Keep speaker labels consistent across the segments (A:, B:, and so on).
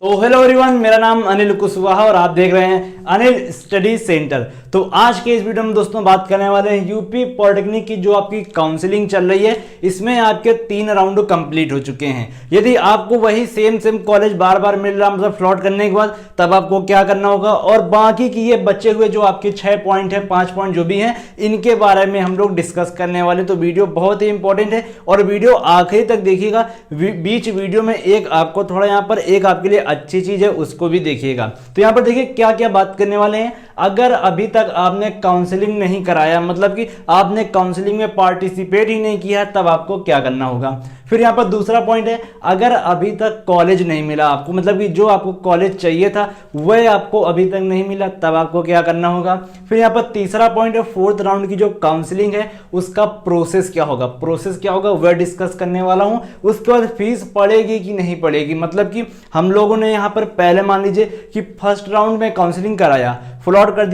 A: तो hello everyone, मेरा नाम अनिल कुशवाहा और आप देख रहे हैं अनिल स्टडी सेंटर। तो आज के इस वीडियो में दोस्तों बात करने वाले हैं यूपी पॉलिटेक्निक की जो आपकी काउंसलिंग चल रही है, इसमें आपके 3 राउंड कंप्लीट हो चुके हैं। यदि आपको वही सेम कॉलेज बार बार मिल रहा, मतलब फ्लॉट करने के बाद, तब आपको क्या करना होगा, और बाकी की ये बचे हुए जो आपके 6 पॉइंट है, 5 पॉइंट जो भी हैं, इनके बारे में हम लोग डिस्कस करने वाले। तो वीडियो बहुत ही इंपॉर्टेंट है और वीडियो आखिरी तक देखिएगा। बीच वीडियो में एक आपको थोड़ा यहाँ पर एक आपके लिए अच्छी चीज है, उसको भी देखिएगा। तो यहाँ पर देखिए क्या क्या बात करने वाले हैं। अगर अभी तक आपने काउंसलिंग नहीं कराया, मतलब कि आपने काउंसलिंग में पार्टिसिपेट ही नहीं किया, तब आपको क्या करना होगा। फिर यहाँ पर दूसरा पॉइंट है, अगर अभी तक कॉलेज नहीं मिला आपको, मतलब कि जो आपको कॉलेज चाहिए था वह आपको अभी तक नहीं मिला, तब आपको क्या करना होगा। फिर यहाँ पर तीसरा पॉइंट है, 4th राउंड की जो काउंसलिंग है उसका प्रोसेस क्या होगा, वह डिस्कस करने वाला हूं। उसके बाद फीस पड़ेगी कि नहीं पड़ेगी, मतलब कि हम लोगों ने यहाँ पर पहले मान लीजिए कि फर्स्ट राउंड में काउंसलिंग कराया, फ्लॉट कर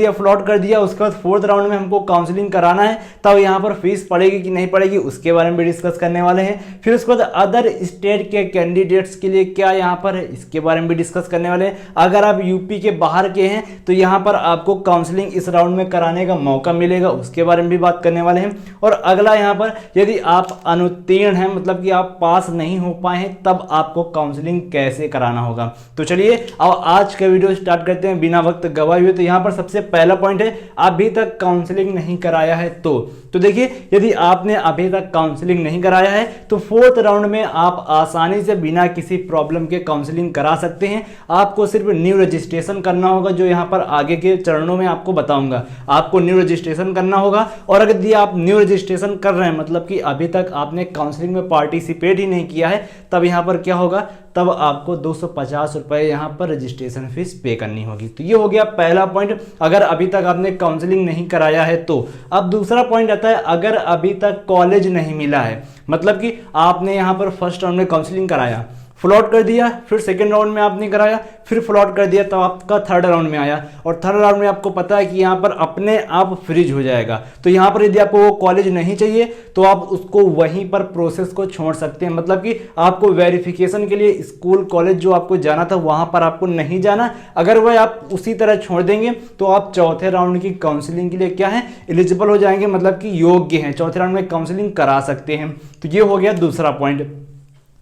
A: दिया, उसके बाद 4th राउंड में हमको काउंसलिंग कराना है, तब यहाँ पर फीस पड़ेगी कि नहीं पड़ेगी, उसके बारे में भी डिस्कस करने वाले हैं। फिर उसके बाद अदर स्टेट के कैंडिडेट्स के लिए क्या यहाँ पर है, इसके बारे में भी डिस्कस करने वाले हैं। अगर आप यूपी के बाहर के हैं तो यहाँ पर आपको काउंसलिंग इस राउंड में कराने का मौका मिलेगा, उसके बारे में भी बात करने वाले हैं। और अगला यहाँ पर यदि आप अनुत्तीर्ण हैं, मतलब कि आप पास नहीं हो पाए हैं, तब आपको काउंसलिंग कैसे कराना होगा। तो चलिए अब आज का वीडियो स्टार्ट करते हैं बिना वक्त गवाए हुए। तो यहाँ पर सबसे पहला पॉइंट है, अभी तक काउंसलिंग नहीं कराया है तो देखिए, यदि आपने अभी तक काउंसलिंग नहीं कराया है तो 4th राउंड में आप आसानी से बिना किसी प्रॉब्लम के काउंसलिंग करा सकते हैं। आपको सिर्फ न्यू रजिस्ट्रेशन करना होगा, जो यहाँ पर आगे के चरणों में आपको बताऊंगा। आपको न्यू रजिस्ट्रेशन करना होगा, और अगर यदि आप न्यू रजिस्ट्रेशन कर रहे हैं, मतलब कि अभी तक आपने काउंसलिंग में पार्टिसिपेट ही नहीं किया है, तब यहाँ पर क्या होगा, तब आपको 250 रुपए यहाँ पर रजिस्ट्रेशन फीस पे करनी होगी। तो ये हो गया पहला पॉइंट, अगर अभी तक आपने काउंसलिंग नहीं कराया है तो। अब दूसरा पॉइंट आता है, अगर अभी तक कॉलेज नहीं मिला है, मतलब कि आपने यहाँ पर फर्स्ट राउंड में काउंसलिंग कराया, फ्लॉट कर दिया, फिर सेकंड राउंड में आपने कराया, फिर फ्लॉट कर दिया, तब आपका 3rd राउंड में आया, और 3rd राउंड में आपको पता है कि यहाँ पर अपने आप फ्रीज हो जाएगा। तो यहाँ पर यदि आपको वो कॉलेज नहीं चाहिए तो आप उसको वहीं पर प्रोसेस को छोड़ सकते हैं, मतलब कि आपको वेरिफिकेशन के लिए स्कूल कॉलेज जो आपको जाना था वहां पर आपको नहीं जाना। अगर वह आप उसी तरह छोड़ देंगे तो आप 4थे राउंड की काउंसलिंग के लिए क्या है, एलिजिबल हो जाएंगे, मतलब कि योग्य हैं, 4थे राउंड में काउंसलिंग करा सकते हैं। तो ये हो गया दूसरा पॉइंट।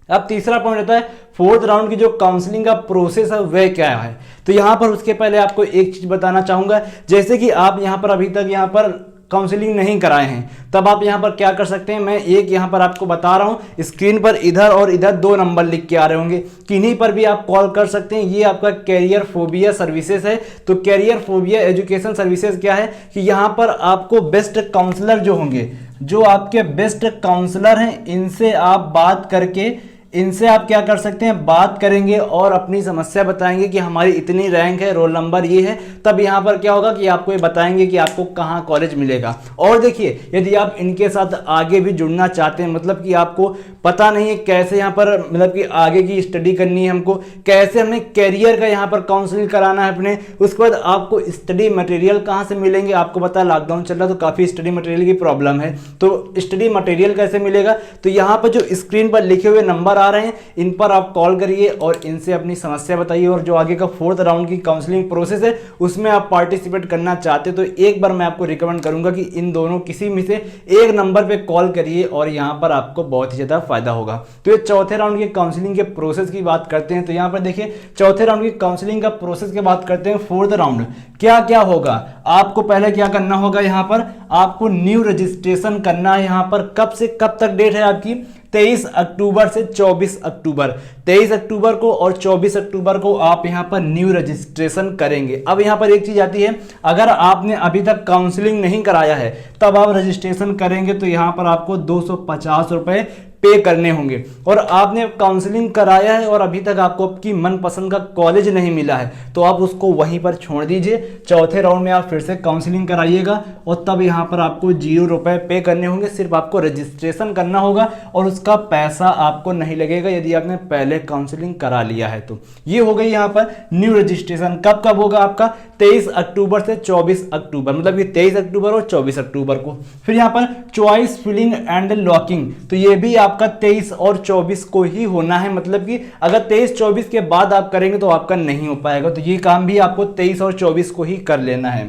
A: अब तीसरा पॉइंट होता है, 4th राउंड की जो काउंसलिंग का प्रोसेस है वह क्या है। तो यहां पर उसके पहले आपको एक चीज बताना चाहूंगा, जैसे कि आप यहां पर अभी तक यहां पर काउंसलिंग नहीं कराए हैं, तब आप यहां पर क्या कर सकते हैं, मैं एक यहां पर आपको बता रहा हूं, स्क्रीन पर इधर और इधर 2 नंबर लिख के आ रहे होंगे, किन्हीं पर भी आप कॉल कर सकते हैं। ये आपका कैरियर फोबिया सर्विसेज है। तो कैरियर फोबिया एजुकेशन सर्विसेज क्या है कि यहां पर आपको बेस्ट काउंसलर जो होंगे, जो आपके बेस्ट काउंसलर हैं, इनसे आप बात करके, इनसे आप क्या कर सकते हैं, बात करेंगे और अपनी समस्या बताएंगे कि हमारी इतनी रैंक है, रोल नंबर ये है, तब यहाँ पर क्या होगा कि आपको ये बताएंगे कि आपको कहाँ कॉलेज मिलेगा। और देखिए, यदि आप इनके साथ आगे भी जुड़ना चाहते हैं, मतलब कि आपको पता नहीं है कैसे यहाँ पर, मतलब कि आगे की स्टडी करनी है हमको, कैसे हमें कैरियर का यहाँ पर काउंसलिंग कराना है अपने, उसके बाद आपको स्टडी मटेरियल कहाँ से मिलेंगे। आपको पता है लॉकडाउन चल रहा है तो काफ़ी स्टडी मटेरियल की प्रॉब्लम है, तो स्टडी मटेरियल कैसे मिलेगा। तो यहाँ पर जो स्क्रीन पर लिखे हुए नंबर आ रहे हैं, इन पर आप कॉल करिए और इनसे अपनी समस्या बताइए। और जो आगे का 4th राउंड की काउंसलिंग प्रोसेस है उसमें आप पार्टिसिपेट करना चाहते तो एक बार मैं आपको रिकमेंड करूंगा कि इन दोनों किसी में से एक नंबर पे कॉल करिए, और यहां पर आपको बहुत ही ज्यादा फायदा होगा। तो ये 4थे राउंड की काउंसलिंग के प्रोसेस की बात करते हैं। तो यहां पर देखिए, 4थे राउंड की काउंसलिंग का प्रोसेस की बात करते हैं। 4th राउंड क्या क्या होगा, आपको पहले क्या करना होगा, यहां पर आपको न्यू रजिस्ट्रेशन करना है। यहां पर कब से कब तक डेट है आपकी, 23 अक्टूबर से 24 अक्टूबर, 23 अक्टूबर को और 24 अक्टूबर को आप यहां पर न्यू रजिस्ट्रेशन करेंगे। अब यहां पर एक चीज आती है, अगर आपने अभी तक काउंसलिंग नहीं कराया है तब आप रजिस्ट्रेशन करेंगे तो यहां पर आपको 250 रुपए पे करने होंगे। और आपने काउंसलिंग कराया है और अभी तक आपको आपकी मनपसंद का कॉलेज नहीं मिला है तो आप उसको वहीं पर छोड़ दीजिए। 4थे राउंड में आप फिर से काउंसलिंग कराइएगा और तब यहाँ पर आपको 0 रुपए पे करने होंगे। सिर्फ आपको रजिस्ट्रेशन करना होगा और उसका पैसा आपको नहीं लगेगा यदि आपने पहले काउंसलिंग करा लिया है। तो ये हो गई यहाँ पर न्यू रजिस्ट्रेशन। कब कब होगा आपका, 23 अक्टूबर से 24 अक्टूबर, मतलब ये 23 अक्टूबर और 24 अक्टूबर को। फिर यहाँ पर चॉइस फिलिंग एंड लॉकिंग, तो ये भी आप आपका 23 और 24 को ही होना है, मतलब कि अगर 23-24 के बाद आप करेंगे तो आपका नहीं हो पाएगा। तो ये काम भी आपको 23 और 24 को ही कर लेना है।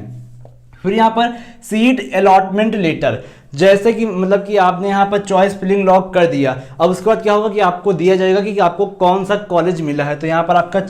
A: फिर यहाँ पर सीट अलॉटमेंट लेटर, जैसे कि मतलब कि आपने यहाँ पर चॉइस फिलिंग लॉक कर दिया, अब उसके बाद क्या होगा कि आपको दिया जाएगा कि आपको कौन सा कॉलेज मिला है। तो यहाँ पर आपका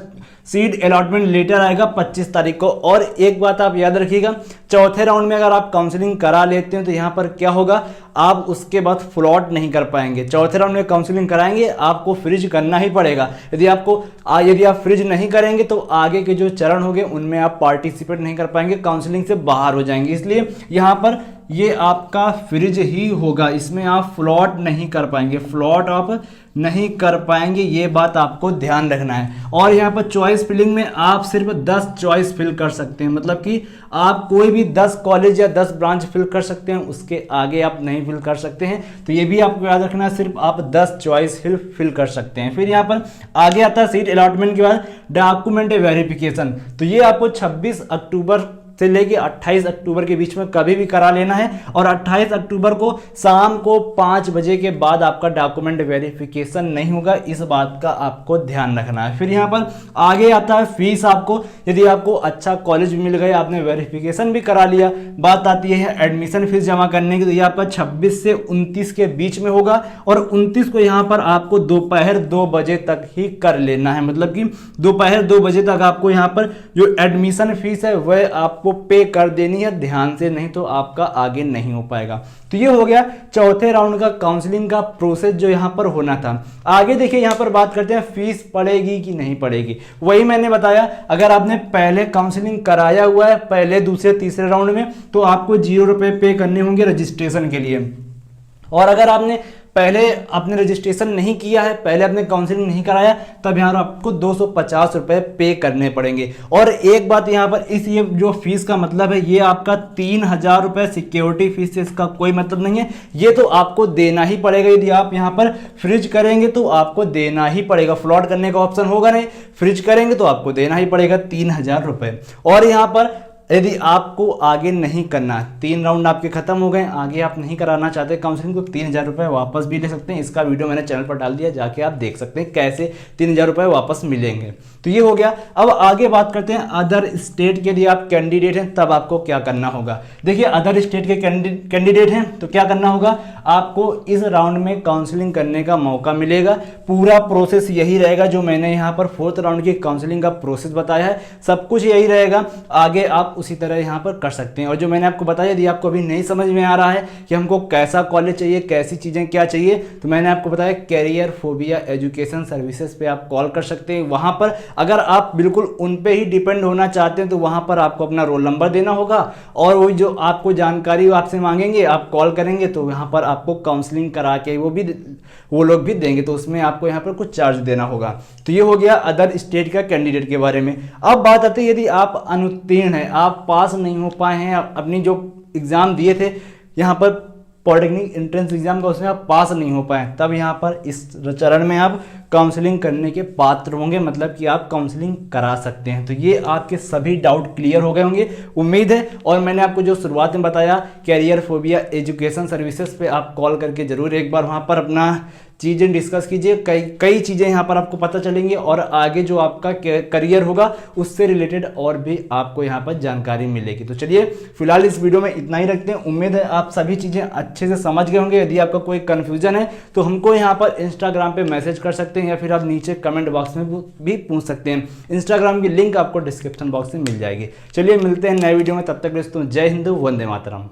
A: सीट अलॉटमेंट लेटर आएगा 25 तारीख को। और एक बात आप याद रखिएगा, चौथे राउंड में अगर आप काउंसलिंग करा लेते हैं तो यहाँ पर क्या होगा, आप उसके बाद फ्लॉट नहीं कर पाएंगे। चौथे राउंड में काउंसलिंग कराएंगे, आपको फ्रिज करना ही पड़ेगा। यदि आप फ्रिज नहीं करेंगे तो आगे के जो चरण होंगे उनमें आप पार्टिसिपेट नहीं कर पाएंगे, काउंसलिंग से बाहर हो जाएंगे। इसलिए यहाँ पर ये आपका फ्रिज ही होगा, इसमें आप फ्लॉट नहीं कर पाएंगे, फ्लॉट आप नहीं कर पाएंगे, ये बात आपको ध्यान रखना है। और यहाँ पर चॉइस फिलिंग में आप सिर्फ 10 चॉइस फिल कर सकते हैं, मतलब कि आप कोई भी 10 कॉलेज या 10 ब्रांच फिल कर सकते हैं, उसके आगे आप नहीं फिल कर सकते हैं। तो ये भी आपको याद रखना है, सिर्फ आप 10 चॉइस फिल कर सकते हैं। फिर यहाँ पर आगे आता है सीट अलॉटमेंट के बाद डॉक्यूमेंट वेरिफिकेशन। तो ये आपको 26 अक्टूबर से लेके 28 अक्टूबर के बीच में कभी भी करा लेना है। और 28 अक्टूबर को शाम को 5 बजे के बाद आपका डॉक्यूमेंट वेरिफिकेशन नहीं होगा, इस बात का आपको ध्यान रखना है। फिर यहाँ पर आगे आता है फीस। आपको यदि आपको अच्छा कॉलेज मिल गए, आपने वेरिफिकेशन भी करा लिया, बात आती है एडमिशन फीस जमा करने की। तो ये आपका 26 से 29 के बीच में होगा और 29 को यहाँ पर आपको दोपहर 2 बजे तक ही कर लेना है, मतलब कि दोपहर 2 बजे तक आपको यहाँ पर जो एडमिशन फीस है वह आपको पे कर देनी है ध्यान से, नहीं तो आपका आगे नहीं हो पाएगा। तो ये हो गया चौथे राउंड का काउंसलिंग का प्रोसेस जो यहां पर होना था। आगे देखिए यहां पर बात करते हैं फीस पड़ेगी कि नहीं पड़ेगी। वही मैंने बताया, अगर आपने पहले काउंसलिंग कराया हुआ है पहले, दूसरे, तीसरे राउंड में, तो आपको 0 रुपए पे करने होंगे रजिस्ट्रेशन के लिए। और अगर आपने पहले आपने रजिस्ट्रेशन नहीं किया है, पहले आपने काउंसलिंग नहीं कराया, तब यहाँ आपको 250 रुपए पे करने पड़ेंगे। और एक बात यहाँ पर, इस ये जो फीस का मतलब है, ये आपका 3000 रुपए सिक्योरिटी फीस से इसका कोई मतलब नहीं है, ये तो आपको देना ही पड़ेगा। यदि आप यहाँ पर फ्रिज करेंगे तो आपको देना ही पड़ेगा, फ्लॉट करने का ऑप्शन होगा नहीं, फ्रिज करेंगे तो आपको देना ही पड़ेगा 3000 रुपए। और यहाँ पर यदि आपको आगे नहीं करना, 3 राउंड आपके खत्म हो गए, आगे आप नहीं कराना चाहते काउंसलिंग, तो 3000 रुपये वापस भी ले सकते हैं। इसका वीडियो मैंने चैनल पर डाल दिया, जाके आप देख सकते हैं कैसे 3000 रुपये वापस मिलेंगे। तो ये हो गया। अब आगे बात करते हैं अदर स्टेट के लिए आप कैंडिडेट हैं तब आपको क्या करना होगा। देखिए अदर स्टेट के कैंडिडेट हैं तो क्या करना होगा, आपको इस राउंड में काउंसलिंग करने का मौका मिलेगा। पूरा प्रोसेस यही रहेगा जो मैंने यहाँ पर 4th राउंड की काउंसलिंग का प्रोसेस बताया है, सब कुछ यही रहेगा। आगे आप उसी तरह यहाँ पर कर सकते हैं। और जो मैंने आपको बताया, यदि आपको अभी नहीं समझ में आ रहा है कि हमको कैसा कॉलेज चाहिए, कैसी चीज़ें क्या चाहिए, तो मैंने आपको बताया कैरियर फोबिया एजुकेशन सर्विसेज पे आप कॉल कर सकते हैं। वहाँ पर अगर आप बिल्कुल उन पे ही डिपेंड होना चाहते हैं तो वहाँ पर आपको अपना रोल नंबर देना होगा और वो जो आपको जानकारी आपसे मांगेंगे, आप कॉल करेंगे तो यहाँ पर आपको काउंसलिंग करा के वो लोग भी देंगे, तो उसमें आपको यहाँ पर कुछ चार्ज देना होगा। तो ये हो गया अदर स्टेट का कैंडिडेट के बारे में। अब बात आती है यदि आप अनुत्तीर्ण हैं, आप पास नहीं हो पाए हैं, अपनी जो एग्ज़ाम दिए थे यहाँ पर पॉलिटेक्निक एंट्रेंस एग्जाम का, उसमें आप पास नहीं हो पाए, तब यहाँ पर इस चरण में आप काउंसलिंग करने के पात्र होंगे, मतलब कि आप काउंसलिंग करा सकते हैं। तो ये आपके सभी डाउट क्लियर हो गए होंगे उम्मीद है। और मैंने आपको जो शुरुआत में बताया कैरियर फोबिया एजुकेशन सर्विसेज पे आप कॉल करके जरूर एक बार वहाँ पर अपना चीज़ें डिस्कस कीजिए, कई चीज़ें यहाँ पर आपको पता चलेंगी और आगे जो आपका करियर होगा उससे रिलेटेड और भी आपको यहाँ पर जानकारी मिलेगी। तो चलिए फिलहाल इस वीडियो में इतना ही रखते हैं। उम्मीद है आप सभी चीज़ें अच्छे से समझ गए होंगे। यदि आपका कोई कन्फ्यूजन है तो हमको यहाँ पर इंस्टाग्राम पे मैसेज कर सकते हैं या फिर आप नीचे कमेंट बॉक्स में भी पूछ सकते हैं। इंस्टाग्राम की लिंक आपको डिस्क्रिप्शन बॉक्स में मिल जाएगी। चलिए मिलते हैं नए वीडियो में, तब तक दोस्तों जय हिंद, वंदे मातरम।